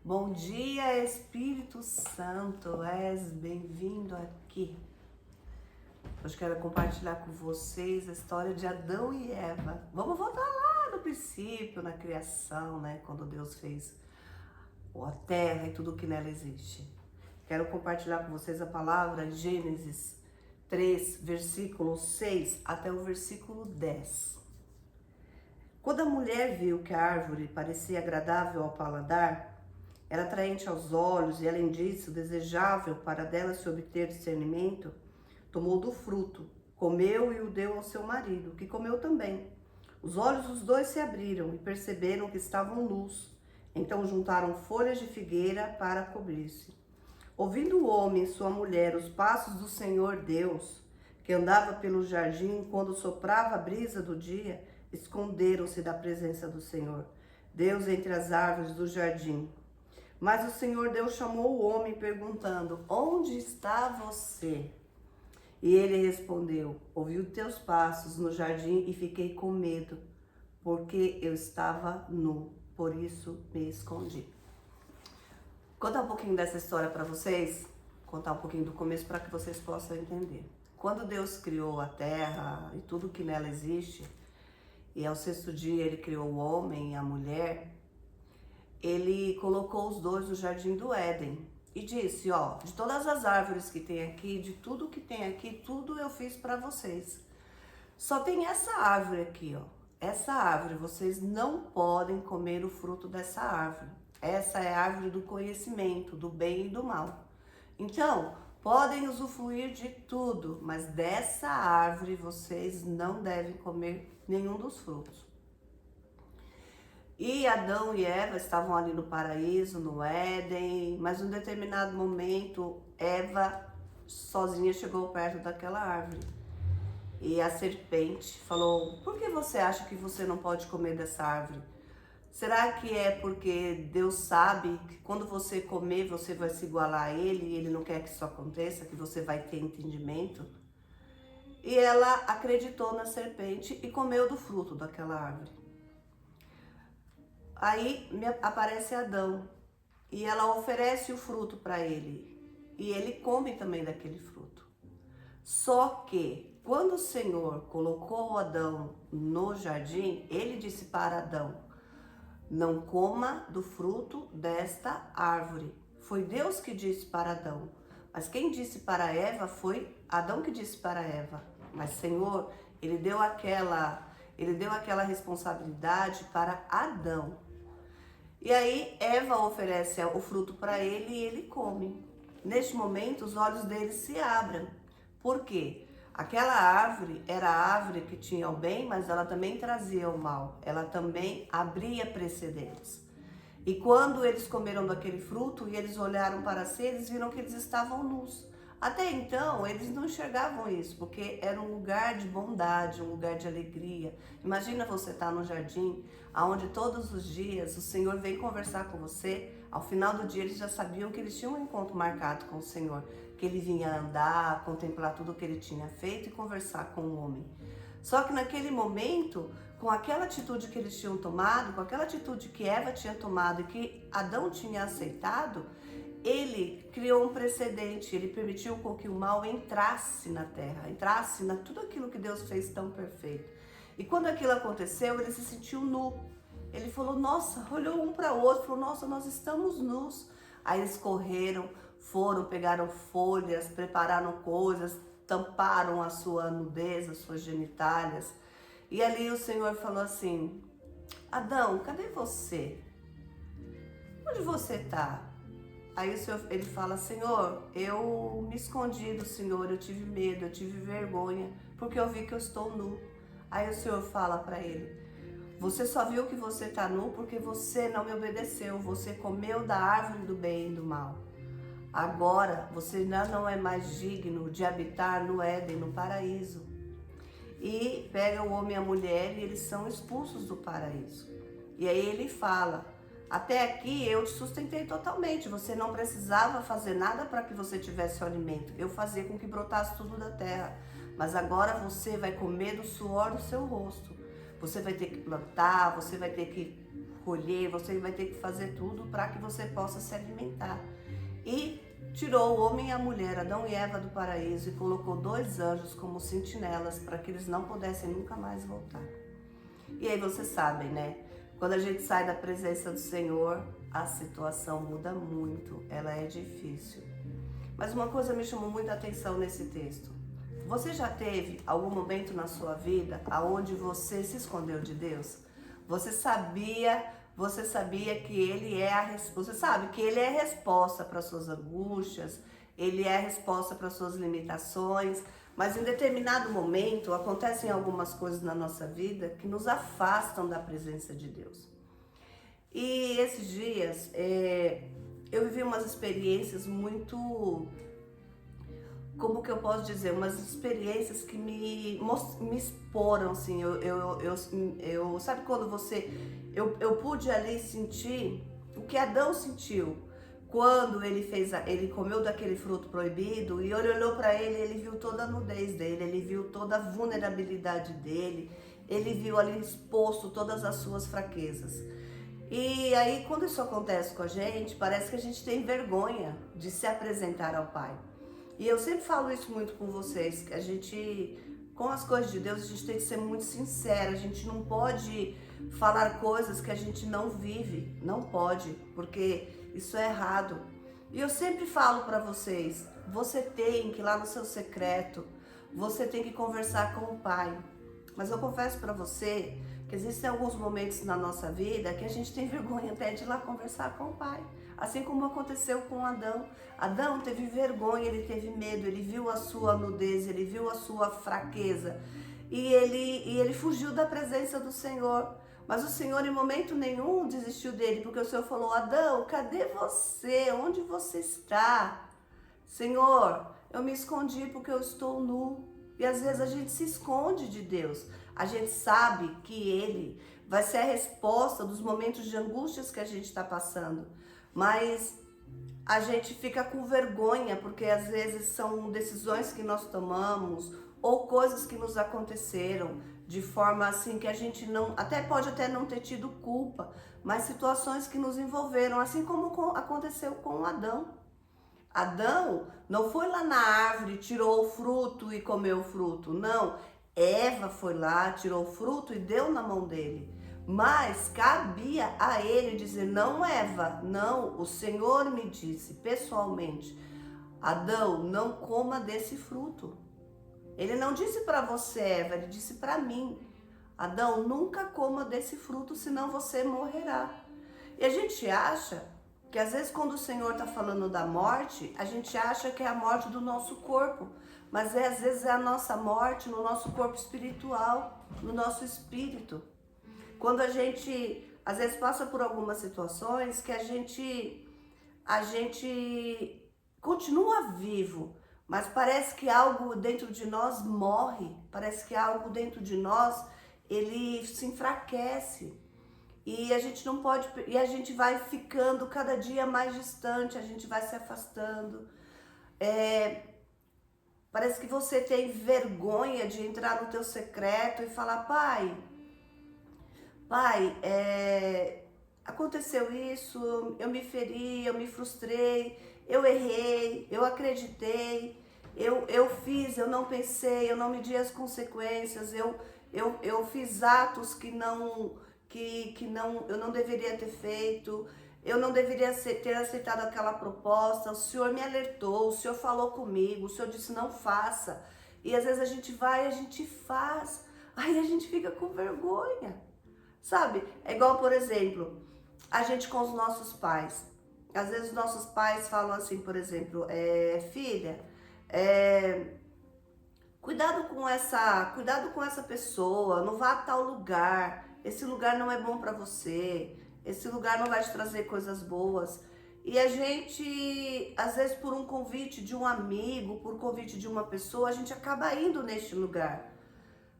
Bom dia, Espírito Santo, és bem-vindo aqui. Hoje quero compartilhar com vocês a história de Adão e Eva. Vamos voltar lá no princípio, na criação, né? Quando Deus fez a terra e tudo que nela existe. Quero compartilhar com vocês a palavra Gênesis 3, versículo 6 até o versículo 10. Quando a mulher viu que a árvore parecia agradável ao paladar, era atraente aos olhos e, além disso, desejável para dela se obter discernimento, tomou do fruto, comeu e o deu ao seu marido, que comeu também. Os olhos dos dois se abriram e perceberam que estavam nus. Então juntaram folhas de figueira para cobrir-se. Ouvindo o homem e sua mulher os passos do Senhor Deus, que andava pelo jardim quando soprava a brisa do dia, esconderam-se da presença do Senhor, Deus entre as árvores do jardim. Mas o Senhor Deus chamou o homem perguntando: onde está você? E ele respondeu: ouvi os teus passos no jardim e fiquei com medo, porque eu estava nu, por isso me escondi. Contar um pouquinho dessa história para vocês, contar um pouquinho do começo para que vocês possam entender. Quando Deus criou a terra e tudo que nela existe, e ao sexto dia ele criou o homem e a mulher, ele colocou os dois no jardim do Éden e disse: ó, de todas as árvores que tem aqui, de tudo que tem aqui, tudo eu fiz para vocês. Só tem essa árvore aqui, ó. Essa árvore, vocês não podem comer o fruto dessa árvore. Essa é a árvore do conhecimento, do bem e do mal. Então, podem usufruir de tudo, mas dessa árvore vocês não devem comer nenhum dos frutos. E Adão e Eva estavam ali no paraíso, no Éden, mas em um determinado momento, Eva sozinha chegou perto daquela árvore. E a serpente falou: por que você acha que você não pode comer dessa árvore? Será que é porque Deus sabe que quando você comer, você vai se igualar a Ele e Ele não quer que isso aconteça, que você vai ter entendimento? E ela acreditou na serpente e comeu do fruto daquela árvore. Aí aparece Adão e ela oferece o fruto para ele e ele come também daquele fruto. Só que quando o Senhor colocou Adão no jardim, ele disse para Adão: não coma do fruto desta árvore. Foi Deus que disse para Adão, mas quem disse para Eva foi Adão que disse para Eva. Mas Senhor, ele deu aquela responsabilidade para Adão. E aí Eva oferece o fruto para ele e ele come. Neste momento os olhos dele se abrem. Por quê? Aquela árvore era a árvore que tinha o bem, mas ela também trazia o mal. Ela também abria precedentes. E quando eles comeram daquele fruto e eles olharam para si, eles viram que eles estavam nus. Até então, eles não enxergavam isso, porque era um lugar de bondade, um lugar de alegria. Imagina você estar no jardim, onde todos os dias o Senhor vem conversar com você. Ao final do dia, eles já sabiam que eles tinham um encontro marcado com o Senhor, que ele vinha andar, contemplar tudo o que ele tinha feito e conversar com o homem. Só que naquele momento, com aquela atitude que eles tinham tomado, com aquela atitude que Eva tinha tomado e que Adão tinha aceitado, ele criou um precedente, ele permitiu com que o mal entrasse na terra, entrasse na tudo aquilo que Deus fez tão perfeito. E quando aquilo aconteceu, ele se sentiu nu. Ele falou: nossa, olhou um para o outro, falou: nossa, nós estamos nus. Aí eles correram, foram, pegaram folhas, prepararam coisas, tamparam a sua nudez, as suas genitálias. E ali o Senhor falou assim: Adão, cadê você? Onde você está? Aí o Senhor, ele fala: Senhor, eu me escondi do Senhor, eu tive medo, eu tive vergonha, porque eu vi que eu estou nu. Aí o Senhor fala para ele: você só viu que você está nu porque você não me obedeceu, você comeu da árvore do bem e do mal. Agora você não é mais digno de habitar no Éden, no paraíso. E pega o homem e a mulher e eles são expulsos do paraíso. E aí ele fala: até aqui eu te sustentei totalmente, você não precisava fazer nada para que você tivesse o alimento. Eu fazia com que brotasse tudo da terra, mas agora você vai comer do suor do seu rosto. Você vai ter que plantar, você vai ter que colher, você vai ter que fazer tudo para que você possa se alimentar. E tirou o homem e a mulher, Adão e Eva, do paraíso e colocou 2 anjos como sentinelas para que eles não pudessem nunca mais voltar. E aí vocês sabem, né? Quando a gente sai da presença do Senhor, a situação muda muito, ela é difícil. Mas uma coisa me chamou muita atenção nesse texto. Você já teve algum momento na sua vida onde você se escondeu de Deus? Você sabia que Ele é você sabe que Ele é a resposta para suas angústias, Ele é a resposta para suas limitações, mas em determinado momento acontecem algumas coisas na nossa vida que nos afastam da presença de Deus. E esses dias eu vivi umas experiências muito, como que eu posso dizer, umas experiências que me exporam, assim, sabe quando eu pude ali sentir o que Adão sentiu quando ele comeu daquele fruto proibido e ele olhou para ele viu toda a nudez dele, ele viu toda a vulnerabilidade dele, ele viu ali exposto todas as suas fraquezas. E aí, quando isso acontece com a gente, parece que a gente tem vergonha de se apresentar ao Pai. E eu sempre falo isso muito com vocês, que a gente, com as coisas de Deus, a gente tem que ser muito sincero, a gente não pode falar coisas que a gente não vive, não pode, porque isso é errado. E eu sempre falo para vocês, você tem que ir lá no seu secreto, você tem que conversar com o Pai. Mas eu confesso para você que existem alguns momentos na nossa vida que a gente tem vergonha até de ir lá conversar com o Pai. Assim como aconteceu com Adão. Adão teve vergonha, ele teve medo, ele viu a sua nudez, ele viu a sua fraqueza. E ele fugiu da presença do Senhor. Mas o Senhor em momento nenhum desistiu dele, porque o Senhor falou, Adão, cadê você? Onde você está? Senhor, eu me escondi porque eu estou nu. E às vezes a gente se esconde de Deus. A gente sabe que Ele vai ser a resposta dos momentos de angústias que a gente está passando. Mas a gente fica com vergonha, porque às vezes são decisões que nós tomamos ou coisas que nos aconteceram de forma assim que a gente pode até não ter tido culpa, mas situações que nos envolveram, assim como aconteceu com Adão. Adão não foi lá na árvore, tirou o fruto e comeu o fruto, não. Eva foi lá, tirou o fruto e deu na mão dele. Mas cabia a ele dizer, não, Eva, não, o Senhor me disse pessoalmente, Adão, não coma desse fruto. Ele não disse para você, Eva, ele disse para mim, Adão, nunca coma desse fruto, senão você morrerá. E a gente acha que às vezes quando o Senhor está falando da morte, a gente acha que é a morte do nosso corpo, mas às vezes é a nossa morte no nosso corpo espiritual, no nosso espírito. Quando a gente, às vezes, passa por algumas situações que a gente continua vivo, mas parece que algo dentro de nós morre, parece que algo dentro de nós, ele se enfraquece. E a gente não pode, e a gente vai ficando cada dia mais distante, a gente vai se afastando. Parece que você tem vergonha de entrar no teu secreto e falar, Pai, aconteceu isso, eu me feri, eu me frustrei, eu errei, eu acreditei, eu fiz, eu não pensei, eu não medi as consequências, eu fiz atos que eu não deveria ter feito, eu não deveria ter aceitado aquela proposta, o Senhor me alertou, o Senhor falou comigo, o Senhor disse não faça. E às vezes a gente vai, a gente faz, aí a gente fica com vergonha. Sabe? É igual, por exemplo, a gente com os nossos pais. Às vezes nossos pais falam assim, por exemplo, filha, cuidado com essa pessoa, não vá a tal lugar, esse lugar não é bom para você, esse lugar não vai te trazer coisas boas. E a gente, às vezes por um convite de um amigo, por convite de uma pessoa, a gente acaba indo neste lugar.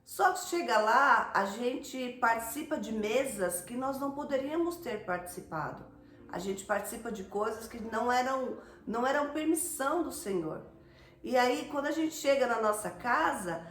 Só que chega lá, a gente participa de mesas que nós não poderíamos ter participado. A gente participa de coisas que não eram permissão do Senhor. E aí, quando a gente chega na nossa casa,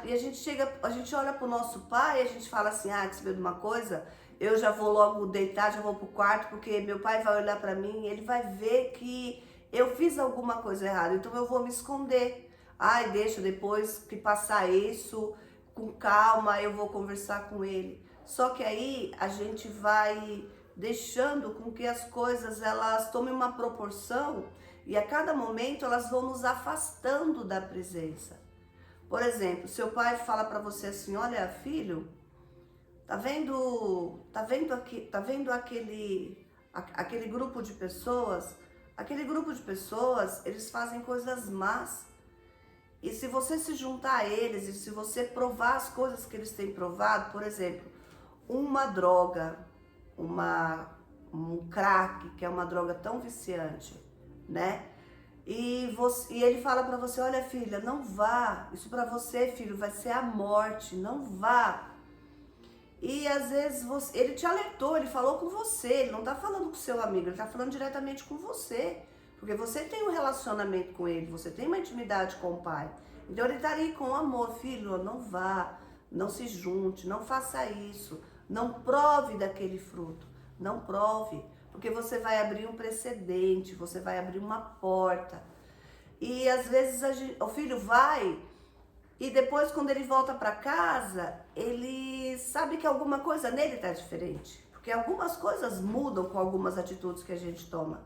E a gente olha pro nosso pai e a gente fala assim, ah, que saber de uma coisa, eu já vou logo deitar, já vou pro quarto, porque meu pai vai olhar pra mim e ele vai ver que eu fiz alguma coisa errada, então eu vou me esconder. Ai, deixa depois que passar isso, com calma, eu vou conversar com ele. Só que aí a gente vai deixando com que as coisas elas tomem uma proporção e a cada momento elas vão nos afastando da presença. Por exemplo, seu pai fala para você assim, olha, filho, tá vendo aquele grupo de pessoas? Aquele grupo de pessoas, eles fazem coisas más. E se você se juntar a eles, e se você provar as coisas que eles têm provado, por exemplo, uma droga, um crack, que é uma droga tão viciante, né? E ele fala pra você, olha filha, não vá, isso pra você, filho, vai ser a morte, não vá. E às vezes ele te alertou, ele falou com você, ele não tá falando com seu amigo, ele tá falando diretamente com você. Porque você tem um relacionamento com ele, você tem uma intimidade com o pai. Então ele tá ali com amor, filho, não vá, não se junte, não faça isso, não prove daquele fruto, não prove, porque você vai abrir um precedente, você vai abrir uma porta. E às vezes o filho vai e depois quando ele volta para casa, ele sabe que alguma coisa nele tá diferente, porque algumas coisas mudam com algumas atitudes que a gente toma.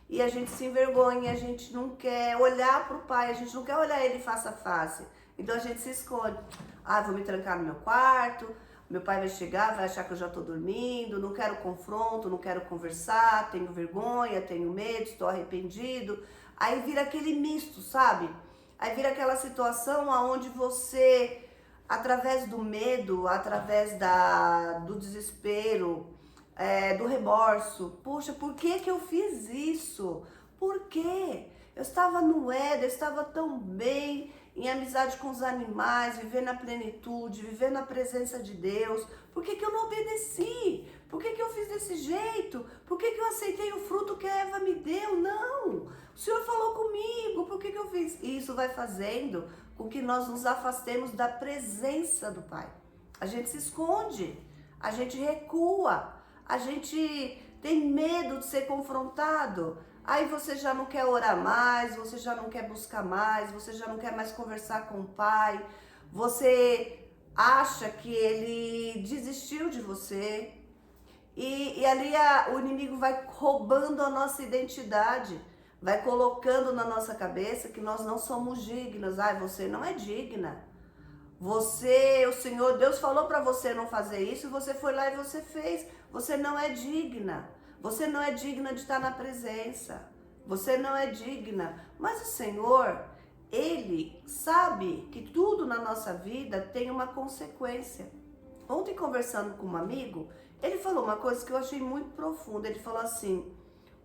E a gente se envergonha, a gente não quer olhar pro pai, a gente não quer olhar ele face a face. Então a gente se esconde. Ah, vou me trancar no meu quarto, meu pai vai chegar, vai achar que eu já tô dormindo, não quero confronto, não quero conversar, tenho vergonha, tenho medo, estou arrependido. Aí vira aquele misto, sabe? Aí vira aquela situação onde você, através do medo, através do desespero, do remorso. Poxa, por que que eu fiz isso? Por quê? Eu estava no Éden, eu estava tão bem, em amizade com os animais, vivendo a plenitude, vivendo a presença de Deus. Por que que eu não obedeci? Por que que eu fiz desse jeito? Por que que eu aceitei o fruto que a Eva me deu? Não! O Senhor falou comigo, por que que eu fiz? E isso vai fazendo com que nós nos afastemos da presença do Pai. A gente se esconde, a gente recua, a gente tem medo de ser confrontado. Aí você já não quer orar mais, você já não quer buscar mais, você já não quer mais conversar com o pai, você acha que ele desistiu de você. E ali o inimigo vai roubando a nossa identidade, vai colocando na nossa cabeça que nós não somos dignas. Ai, você não é digna. O Senhor, Deus falou para você não fazer isso e você foi lá e você fez. Você não é digna. Você não é digna de estar na presença. Você não é digna. Mas o Senhor, Ele sabe que tudo na nossa vida tem uma consequência. Ontem, conversando com um amigo, ele falou uma coisa que eu achei muito profunda. Ele falou assim,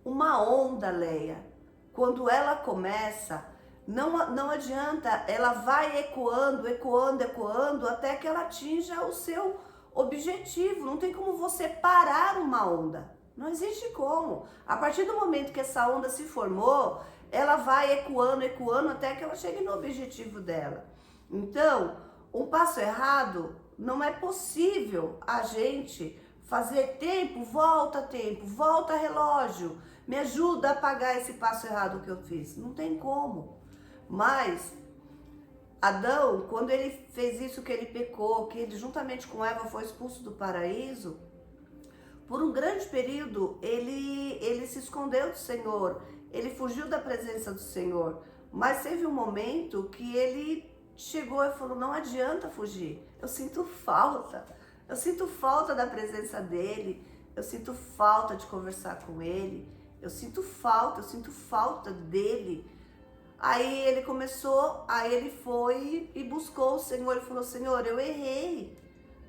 uma onda, Leia, quando ela começa, não adianta, ela vai ecoando, ecoando, ecoando, até que ela atinja o seu objetivo. Não tem como você parar uma onda. Não existe como. A partir do momento que essa onda se formou, ela vai ecoando, ecoando, até que ela chegue no objetivo dela. Então, um passo errado, não é possível a gente fazer tempo, volta relógio, me ajuda a apagar esse passo errado que eu fiz. Não tem como. Mas Adão, quando ele fez isso, que ele pecou, que ele juntamente com Eva foi expulso do paraíso, por um grande período ele se escondeu do Senhor, ele fugiu da presença do Senhor. Mas teve um momento que ele chegou e falou, não adianta fugir, eu sinto falta da presença dele, eu sinto falta de conversar com ele, eu sinto falta dele. Aí ele foi e buscou o Senhor e falou, Senhor, eu errei,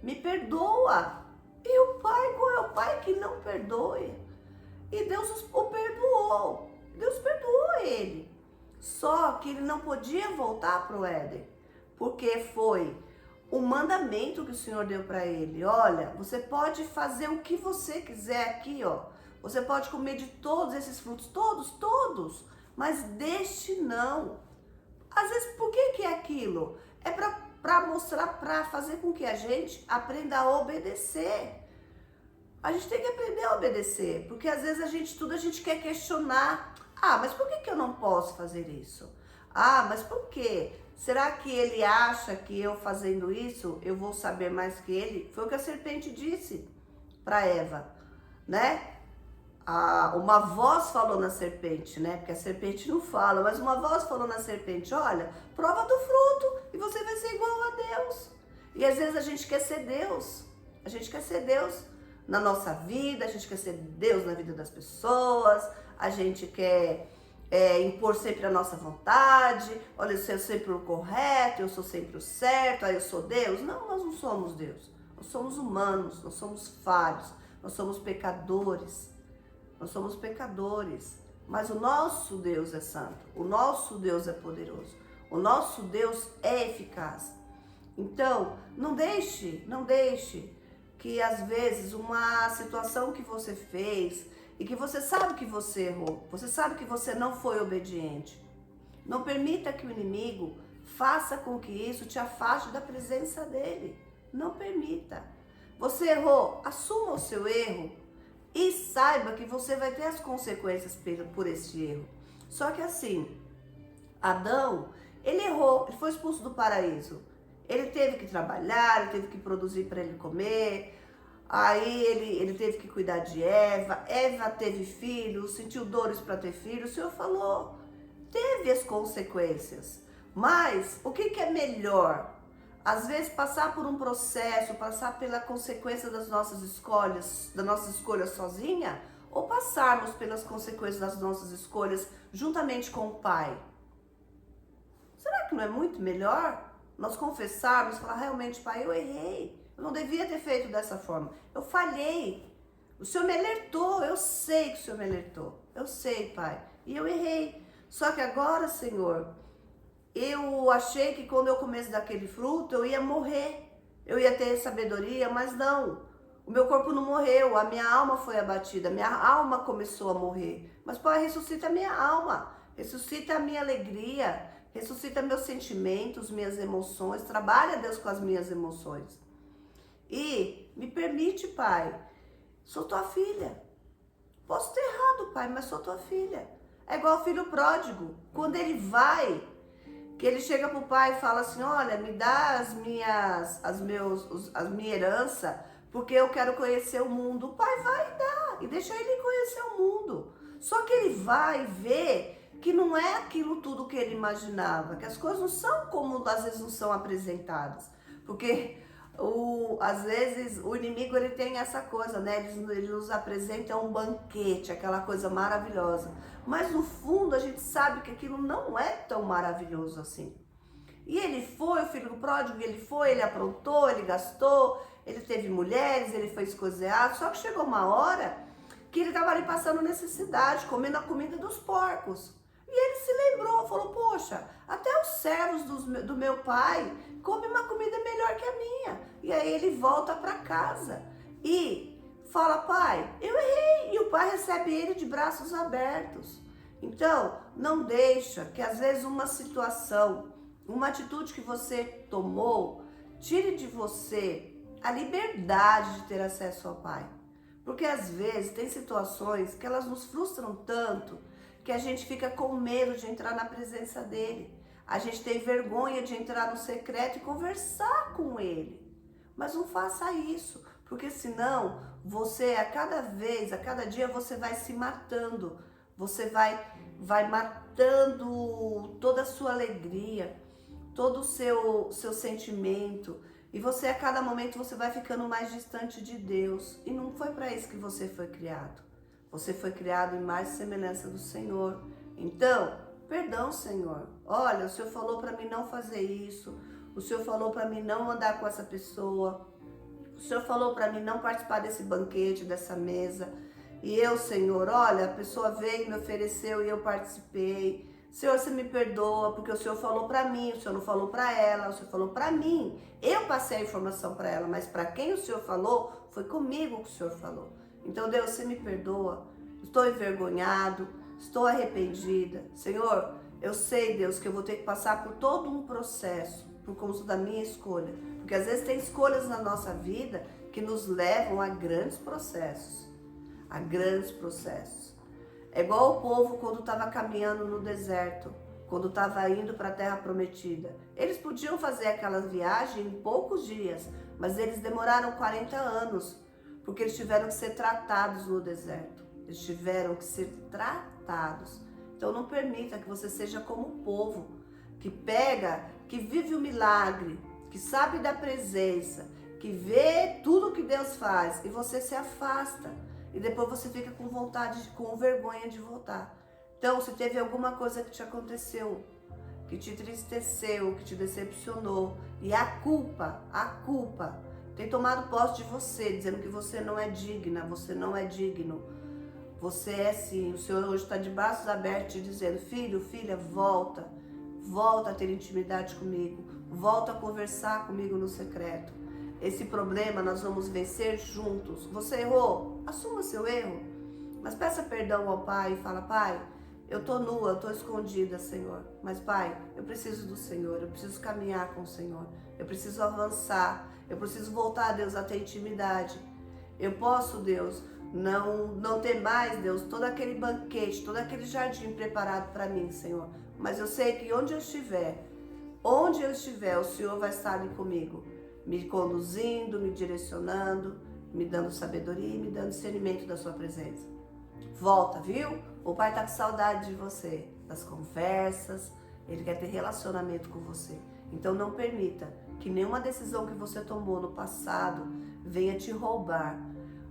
me perdoa. E o pai, qual é o pai que não perdoe? E Deus o perdoou, Deus perdoou ele. Só que ele não podia voltar para o Éden, porque foi o mandamento que o Senhor deu para ele. Olha, você pode fazer o que você quiser aqui, ó. Você pode comer de todos esses frutos, todos, mas deste não. Às vezes, por que é aquilo? É para para mostrar, para fazer com que a gente aprenda a obedecer. A gente tem que aprender a obedecer, porque às vezes a gente quer questionar. Ah, mas por que eu não posso fazer isso? Ah, mas por quê? Será que ele acha que eu fazendo isso, eu vou saber mais que ele? Foi o que a serpente disse para Eva, né? Uma voz falou na serpente, né? Porque a serpente não fala, mas uma voz falou na serpente: olha, prova do fruto e você vai ser igual a Deus. E às vezes a gente quer ser Deus, a gente quer ser Deus na nossa vida, a gente quer ser Deus na vida das pessoas, a gente quer impor sempre a nossa vontade. Olha, eu sou sempre o correto, eu sou sempre o certo, aí eu sou Deus. Não, nós não somos Deus, nós somos humanos, nós somos falhos, nós somos pecadores. Nós somos pecadores, mas o nosso Deus é santo, o nosso Deus é poderoso, o nosso Deus é eficaz. Então, não deixe que às vezes uma situação que você fez e que você sabe que você errou, você sabe que você não foi obediente. Não permita que o inimigo faça com que isso te afaste da presença dele. Não permita. Você errou, assuma o seu erro. E saiba que você vai ter as consequências por esse erro. Só que assim, Adão, ele errou, ele foi expulso do paraíso. Ele teve que trabalhar, ele teve que produzir para ele comer. Aí ele teve que cuidar de Eva. Eva teve filhos, sentiu dores para ter filhos. O Senhor falou, teve as consequências. Mas o que é melhor? Às vezes passar por um processo, passar pela consequência das nossas escolhas sozinha, ou passarmos pelas consequências das nossas escolhas juntamente com o Pai. Será que não é muito melhor nós confessarmos, falar realmente, Pai, eu errei, eu não devia ter feito dessa forma, eu falhei, o Senhor me alertou, eu sei que o Senhor me alertou, eu sei, Pai, e eu errei, só que agora, Senhor, eu achei que quando eu comesse daquele fruto, eu ia morrer. Eu ia ter sabedoria, mas não. O meu corpo não morreu, a minha alma foi abatida, a minha alma começou a morrer. Mas, Pai, ressuscita a minha alma, ressuscita a minha alegria, ressuscita meus sentimentos, minhas emoções. Trabalha, Deus, com as minhas emoções. E me permite, Pai, sou tua filha. Posso ter errado, Pai, mas sou tua filha. É igual o filho pródigo. Quando ele vai, que ele chega pro pai e fala assim, olha, me dá a minha herança, porque eu quero conhecer o mundo. O pai vai e dá, e deixa ele conhecer o mundo. Só que ele vai ver que não é aquilo tudo que ele imaginava, que as coisas não são como às vezes não são apresentadas. Porque às vezes o inimigo ele tem essa coisa, né? Ele nos apresenta um banquete, aquela coisa maravilhosa. Mas no fundo a gente sabe que aquilo não é tão maravilhoso assim. E ele foi, o filho pródigo, ele aprontou, ele gastou, ele teve mulheres, ele foi escoseado. Só que chegou uma hora que ele estava ali passando necessidade, comendo a comida dos porcos. E ele se lembrou, falou, poxa, até os servos do meu pai comem uma comida melhor que a minha. E aí ele volta para casa e fala, pai, eu errei. E o pai recebe ele de braços abertos. Então, não deixa que às vezes uma situação, uma atitude que você tomou, tire de você a liberdade de ter acesso ao pai. Porque às vezes tem situações que elas nos frustram tanto que a gente fica com medo de entrar na presença dele. A gente tem vergonha de entrar no secreto e conversar com ele. Mas não faça isso, porque senão você, a cada dia você vai se matando. Você vai matando toda a sua alegria, todo o seu sentimento. E você, a cada momento, você vai ficando mais distante de Deus. E não foi para isso que você foi criado. Você foi criado em mais semelhança do Senhor. Então, perdão, Senhor. Olha, o Senhor falou para mim não fazer isso. O Senhor falou para mim não andar com essa pessoa. O Senhor falou para mim não participar desse banquete, dessa mesa. E eu, Senhor, olha, a pessoa veio, me ofereceu e eu participei. Senhor, você me perdoa, porque o Senhor falou para mim, o Senhor não falou para ela, o Senhor falou para mim. Eu passei a informação para ela, mas para quem o Senhor falou, foi comigo que o Senhor falou. Então, Deus, você me perdoa, estou envergonhado, estou arrependida. Senhor, eu sei, Deus, que eu vou ter que passar por todo um processo por conta da minha escolha. Porque às vezes tem escolhas na nossa vida que nos levam a grandes processos. A grandes processos. É igual o povo quando estava caminhando no deserto, quando estava indo para a terra prometida. Eles podiam fazer aquela viagem em poucos dias, mas eles demoraram 40 anos, porque eles tiveram que ser tratados no deserto. Eles tiveram que ser tratados. Então não permita que você seja como o povo, que pega, que vive o milagre, que sabe da presença, que vê tudo que Deus faz e você se afasta. E depois você fica com vontade, com vergonha de voltar. Então, se teve alguma coisa que te aconteceu, que te entristeceu, que te decepcionou, e a culpa tem tomado posse de você, dizendo que você não é digna, você não é digno. Você é sim. O Senhor hoje está de braços abertos te dizendo: filho, filha, volta. Volta a ter intimidade comigo. Volta a conversar comigo no secreto. Esse problema nós vamos vencer juntos. Você errou? Assuma seu erro. Mas peça perdão ao Pai e fala: Pai, eu tô nua, eu tô escondida, Senhor. Mas Pai, eu preciso do Senhor, eu preciso caminhar com o Senhor. Eu preciso avançar, eu preciso voltar, Deus, a ter intimidade. Eu posso, Deus, não ter mais, Deus, todo aquele banquete, todo aquele jardim preparado para mim, Senhor. Mas eu sei que onde eu estiver, o Senhor vai estar ali comigo, me conduzindo, me direcionando, me dando sabedoria e me dando discernimento da sua presença. Volta, viu? O Pai tá com saudade de você, das conversas, Ele quer ter relacionamento com você. Então não permita que nenhuma decisão que você tomou no passado venha te roubar.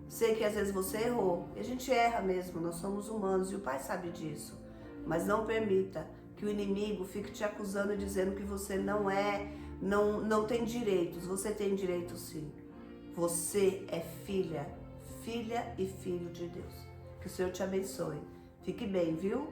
Sei que às vezes você errou, e a gente erra mesmo, nós somos humanos e o Pai sabe disso. Mas não permita que o inimigo fique te acusando e dizendo que você não tem direitos. Você tem direitos sim. Você é filha e filho de Deus. Que o Senhor te abençoe. Fique bem, viu?